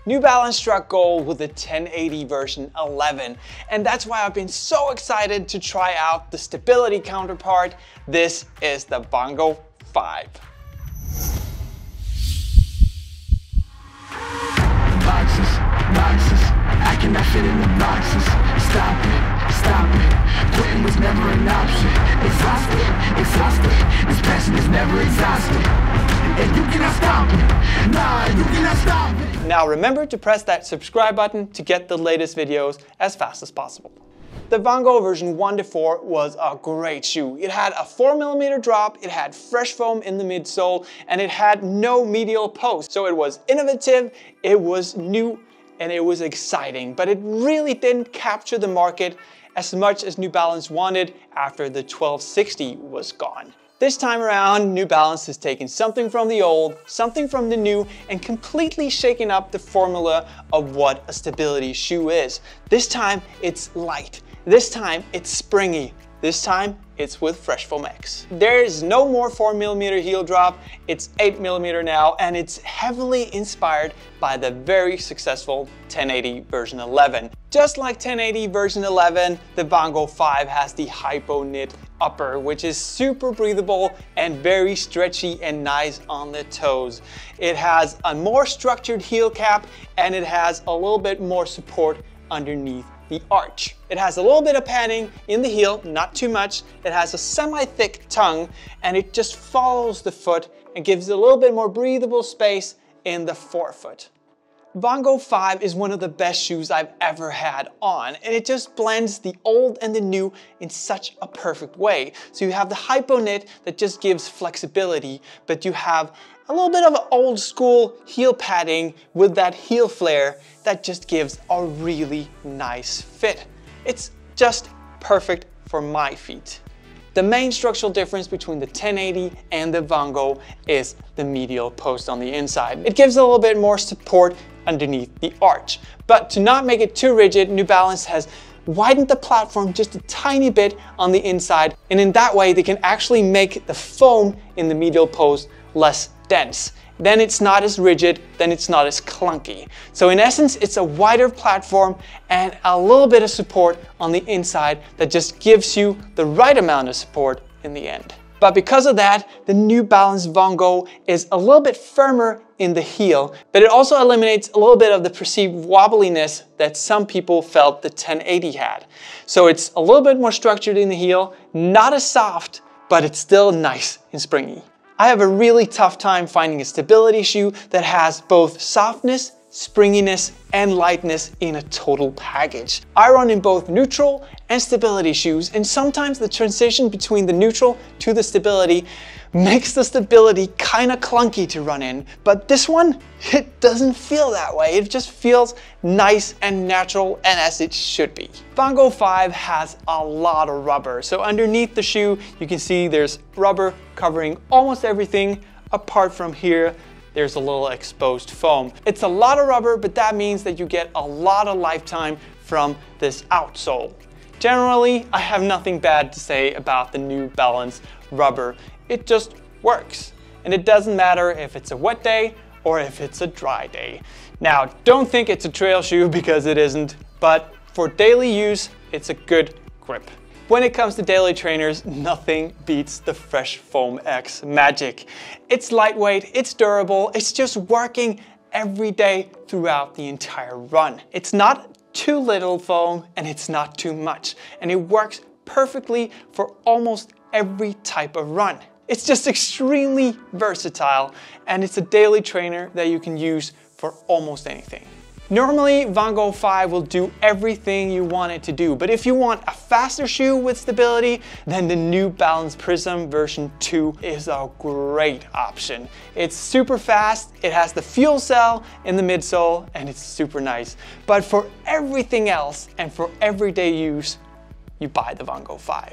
New Balance struck gold with the 1080 version 11, and that's why I've been so excited to try out the stability counterpart. This is the Vongo V5. Boxes, I cannot fit in the boxes. Stop it, quitting was never an option. Exhausted, this passion is never exhausted. And you cannot stop it, nah, you cannot stop it. Now remember to press that subscribe button to get the latest videos as fast as possible. The Vongo version 1 to 4 was a great shoe. It had a 4mm drop, it had fresh foam in the midsole, and it had no medial post. So it was innovative, it was new, and it was exciting, but it really didn't capture the market as much as New Balance wanted after the 1260 was gone. This time around, New Balance has taken something from the old, something from the new, and completely shaken up the formula of what a stability shoe is. This time, it's light. This time, it's springy. This time, it's with Fresh Foam X. There is no more 4mm heel drop, it's 8mm now, and it's heavily inspired by the very successful 1080 version 11. Just like 1080 version 11, the Vongo V5 has the Hypoknit upper, which is super breathable and very stretchy and nice on the toes. It has a more structured heel cap, and it has a little bit more support underneath the arch. It has a little bit of padding in the heel, not too much. It has a semi-thick tongue, and it just follows the foot and gives it a little bit more breathable space in the forefoot. Vongo V5 is one of the best shoes I've ever had on, and it just blends the old and the new in such a perfect way. So you have the Hypoknit that just gives flexibility, but you have a little bit of old school heel padding with that heel flare that just gives a really nice fit. It's just perfect for my feet. The main structural difference between the 1080 and the Vongo is the medial post on the inside. It gives a little bit more support underneath the arch. But to not make it too rigid, New Balance has widened the platform just a tiny bit on the inside, and in that way they can actually make the foam in the medial post less dense. Then it's not as rigid, then it's not as clunky. So in essence, it's a wider platform and a little bit of support on the inside that just gives you the right amount of support in the end. But because of that, the New Balance Vongo is a little bit firmer in the heel, but it also eliminates a little bit of the perceived wobbliness that some people felt the 1080 had. So it's a little bit more structured in the heel, not as soft, but it's still nice and springy. I have a really tough time finding a stability shoe that has both softness, springiness, and lightness in a total package. I run in both neutral and stability shoes, and sometimes the transition between the neutral to the stability makes the stability kind of clunky to run in, but this one, it doesn't feel that way. It just feels nice and natural, and as it should be. Vongo V5 has a lot of rubber, so underneath the shoe you can see there's rubber covering almost everything. Apart from here, there's a little exposed foam. It's a lot of rubber, but that means that you get a lot of lifetime from this outsole. Generally, I have nothing bad to say about the New Balance rubber. It just works. And it doesn't matter if it's a wet day or if it's a dry day. Now, don't think it's a trail shoe because it isn't, but for daily use, it's a good grip. When it comes to daily trainers, nothing beats the Fresh Foam X magic. It's lightweight, it's durable, it's just working every day throughout the entire run. It's not too little foam and it's not too much, and it works perfectly for almost every type of run. It's just extremely versatile, and it's a daily trainer that you can use for almost anything. Normally, Vongo V5 will do everything you want it to do, but if you want a faster shoe with stability, then the New Balance Prism version 2 is a great option. It's super fast, it has the fuel cell in the midsole, and it's super nice. But for everything else and for everyday use, you buy the Vongo V5.